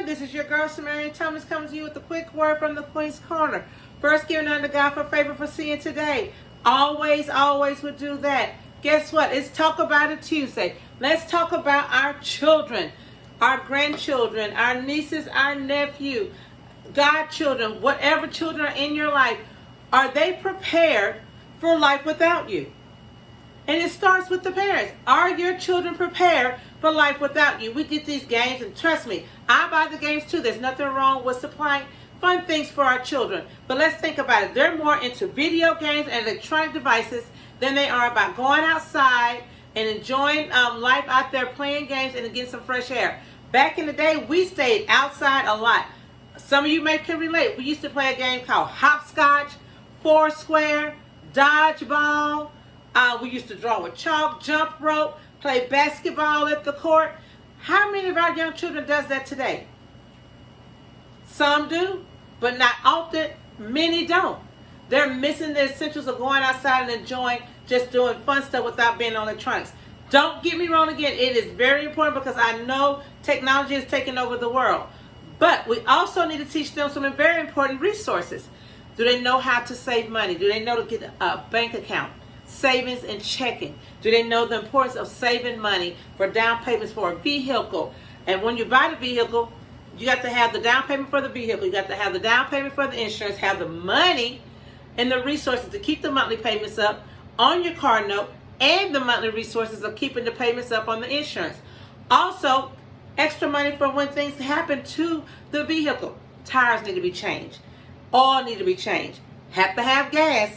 This is your girl, Samarian Thomas, coming to you with a quick word from the Queen's Corner. First, giving unto God for favor for seeing today. Always would do that. Guess what? It's Talk About It Tuesday. Let's talk about our children, our grandchildren, our nieces, our nephew, godchildren, whatever children are in your life. Are they prepared for life without you? And it starts with the parents. Are your children prepared for life without you? We get these games, and trust me, I buy the games too. There's nothing wrong with supplying fun things for our children. But let's think about it. They're more into video games and electronic devices than they are about going outside and enjoying life out there, playing games and getting some fresh air. Back in the day, we stayed outside a lot. Some of you may can relate. We used to play a game called hopscotch, foursquare, dodgeball. We used to draw with chalk, jump rope, play basketball at the court. How many of our young children does that today? Some do, but not often. Many don't. They're missing the essentials of going outside and enjoying just doing fun stuff without being on electronics. Don't get me wrong again. It is very important because I know technology is taking over the world. But we also need to teach them some very important resources. Do they know how to save money? Do they know to get a bank account? Savings and checking. Do they know the importance of saving money for down payments for a vehicle? And when you buy the vehicle, you got to have the down payment for the vehicle. You got to have the down payment for the insurance, have the money and the resources to keep the monthly payments up on your car note, and the monthly resources of keeping the payments up on the insurance. Also, extra money for when things happen to the vehicle. Tires need to be changed. Oil need to be changed. Have to have gas.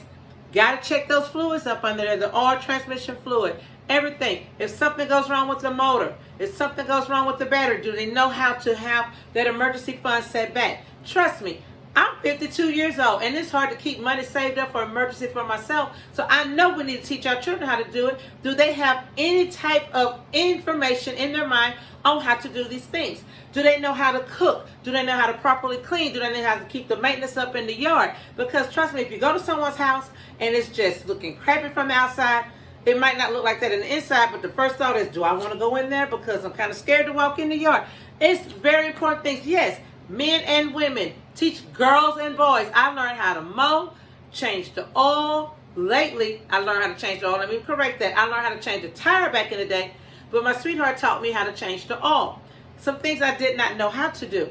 Got to check those fluids up under there, the oil, transmission fluid, everything. If something goes wrong with the motor, if something goes wrong with the battery, do they know how to have that emergency fund set back? Trust me, I'm 52 years old, and it's hard to keep money saved up for emergency for myself, so I know we need to teach our children how to do it. Do they have any type of information in their mind on how to do these things? Do they know how to cook? Do they know how to properly clean? Do they know how to keep the maintenance up in the yard? Because trust me, if you go to someone's house and it's just looking crappy from the outside, it might not look like that in the inside, but the first thought is, do I want to go in there because I'm kind of scared to walk in the yard? It's very important things. Yes, men and women, teach girls and boys. I learned how to mow, change the oil. Lately, I learned how to change the oil. Let me correct that. I learned how to change the tire back in the day, but my sweetheart taught me how to change the oil. Some things I did not know how to do.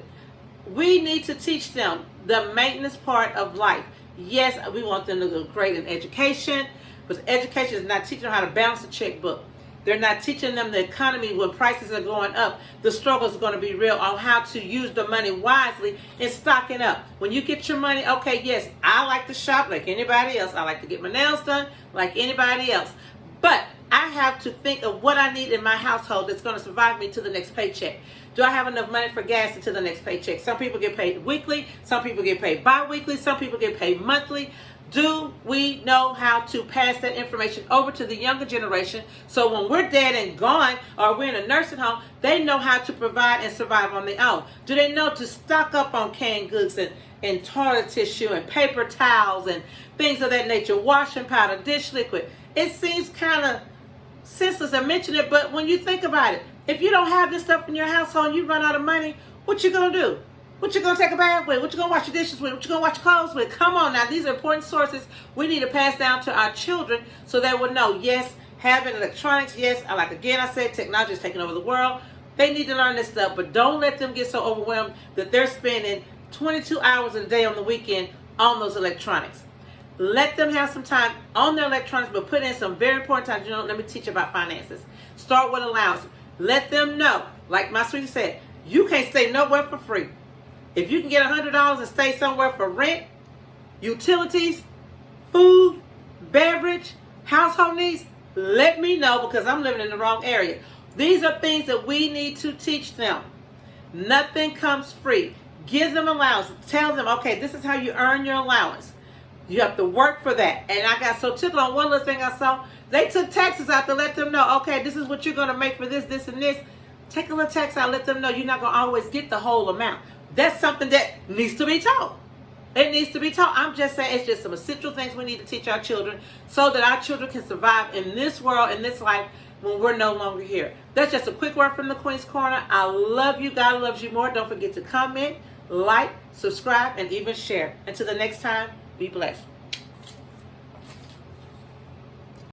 We need to teach them the maintenance part of life. Yes, we want them to do great in education, but education is not teaching them how to balance a checkbook. They're not teaching them the economy when prices are going up. The struggle is going to be real on how to use the money wisely and stocking up. When you get your money, okay, yes, I like to shop like anybody else. I like to get my nails done like anybody else. But I have to think of what I need in my household that's going to survive me to the next paycheck. Do I have enough money for gas until the next paycheck? Some people get paid weekly. Some people get paid bi-weekly. Some people get paid monthly. Do we know how to pass that information over to the younger generation so when we're dead and gone or we're in a nursing home, they know how to provide and survive on their own? Do they know to stock up on canned goods and toilet tissue and paper towels and things of that nature, washing powder, dish liquid? It seems kind of senseless to mention it, but when you think about it, if you don't have this stuff in your household and you run out of money, what you going to do? What you going to take a bath with? What you going to wash your dishes with? What you going to wash your clothes with? Come on now. These are important sources we need to pass down to our children so they will know, yes, having electronics, yes, I said, technology is taking over the world. They need to learn this stuff, but don't let them get so overwhelmed that they're spending 22 hours a day on the weekend on those electronics. Let them have some time on their electronics, but put in some very important time. You know, let me teach you about finances. Start with allowance. Let them know, like my sweetie said, you can't stay nowhere for free. If you can get $100 and stay somewhere for rent, utilities, food, beverage, household needs, let me know because I'm living in the wrong area. These are things that we need to teach them. Nothing comes free. Give them allowance. Tell them, okay, this is how you earn your allowance. You have to work for that. And I got so tickled on one little thing I saw. They took taxes out to let them know, okay, this is what you're going to make for this, this, and this. Take a little tax out, let them know you're not going to always get the whole amount. That's something that needs to be taught. It needs to be taught. I'm just saying it's just some essential things we need to teach our children so that our children can survive in this world, in this life, when we're no longer here. That's just a quick word from the Queen's Corner. I love you. God loves you more. Don't forget to comment, like, subscribe, and even share. Until the next time, be blessed.